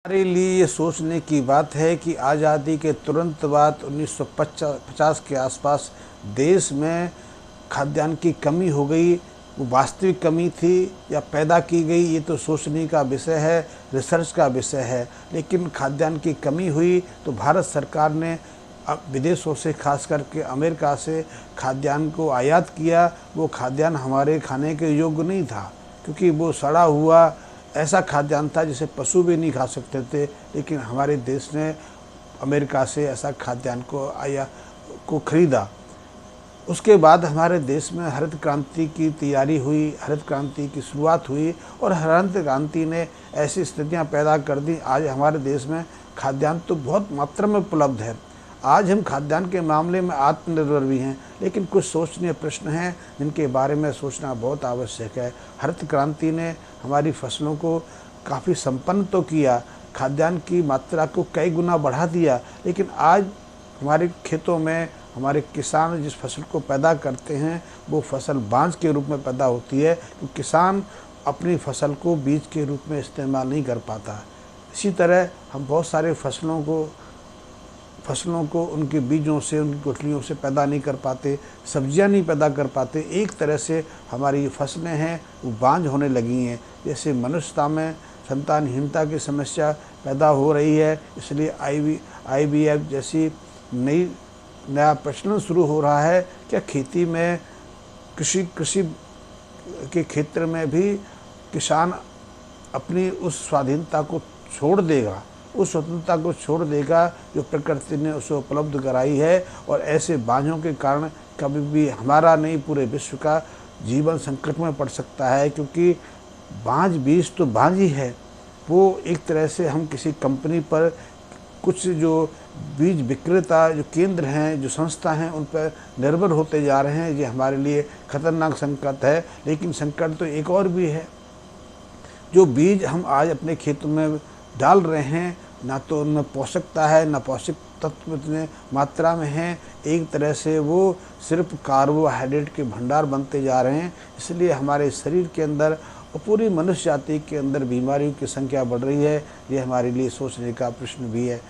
हमारे लिए ये सोचने की बात है कि आज़ादी के तुरंत बाद 1950 के आसपास देश में खाद्यान्न की कमी हो गई। वो वास्तविक कमी थी या पैदा की गई, ये तो सोचने का विषय है, रिसर्च का विषय है। लेकिन खाद्यान्न की कमी हुई तो भारत सरकार ने अब विदेशों से, खास करके अमेरिका से खाद्यान्न को आयात किया। वो खाद्यान्न हमारे खाने के योग्य नहीं था, क्योंकि वो सड़ा हुआ ऐसा खाद्यान्न था जिसे पशु भी नहीं खा सकते थे। लेकिन हमारे देश ने अमेरिका से ऐसा खाद्यान्न को खरीदा। उसके बाद हमारे देश में हरित क्रांति की तैयारी हुई, हरित क्रांति की शुरुआत हुई और हरित क्रांति ने ऐसी स्थितियां पैदा कर दी। आज हमारे देश में खाद्यान्न तो बहुत मात्रा में उपलब्ध है। आज हम खाद्यान्न के मामले में आत्मनिर्भर भी हैं, लेकिन कुछ सोचनीय प्रश्न हैं जिनके बारे में सोचना बहुत आवश्यक है। हरित क्रांति ने हमारी फसलों को काफ़ी संपन्न तो किया, खाद्यान्न की मात्रा को कई गुना बढ़ा दिया, लेकिन आज हमारे खेतों में हमारे किसान जिस फसल को पैदा करते हैं वो फसल बांझ के रूप में पैदा होती है, तो किसान अपनी फसल को बीज के रूप में इस्तेमाल नहीं कर पाता। इसी तरह हम बहुत सारे फसलों को उनके बीजों से, उनकी गुठलियों से पैदा नहीं कर पाते, सब्जियां नहीं पैदा कर पाते। एक तरह से हमारी फसलें हैं वो बांझ होने लगी हैं। जैसे मनुष्यता में संतानहीनता की समस्या पैदा हो रही है, इसलिए IVF जैसी नया प्रचलन शुरू हो रहा है। क्या खेती में कृषि के क्षेत्र में भी किसान अपनी उस स्वाधीनता को छोड़ देगा, उस स्वतंत्रता को छोड़ देगा जो प्रकृति ने उसे उपलब्ध कराई है? और ऐसे बांझों के कारण कभी भी हमारा नहीं, पूरे विश्व का जीवन संकट में पड़ सकता है, क्योंकि बांझ बीज तो बांझ ही है। वो एक तरह से हम किसी कंपनी पर, कुछ जो बीज विक्रेता जो केंद्र हैं, जो संस्था हैं, उन पर निर्भर होते जा रहे हैं। ये हमारे लिए खतरनाक संकट है। लेकिन संकट तो एक और भी है, जो बीज हम आज अपने खेतों में डाल रहे हैं, ना तो उनमें पोषकता है, ना पौष्टिक तत्व इतने मात्रा में हैं। एक तरह से वो सिर्फ कार्बोहाइड्रेट के भंडार बनते जा रहे हैं। इसलिए हमारे शरीर के अंदर और पूरी मनुष्य जाति के अंदर बीमारियों की संख्या बढ़ रही है। ये हमारे लिए सोचने का प्रश्न भी है।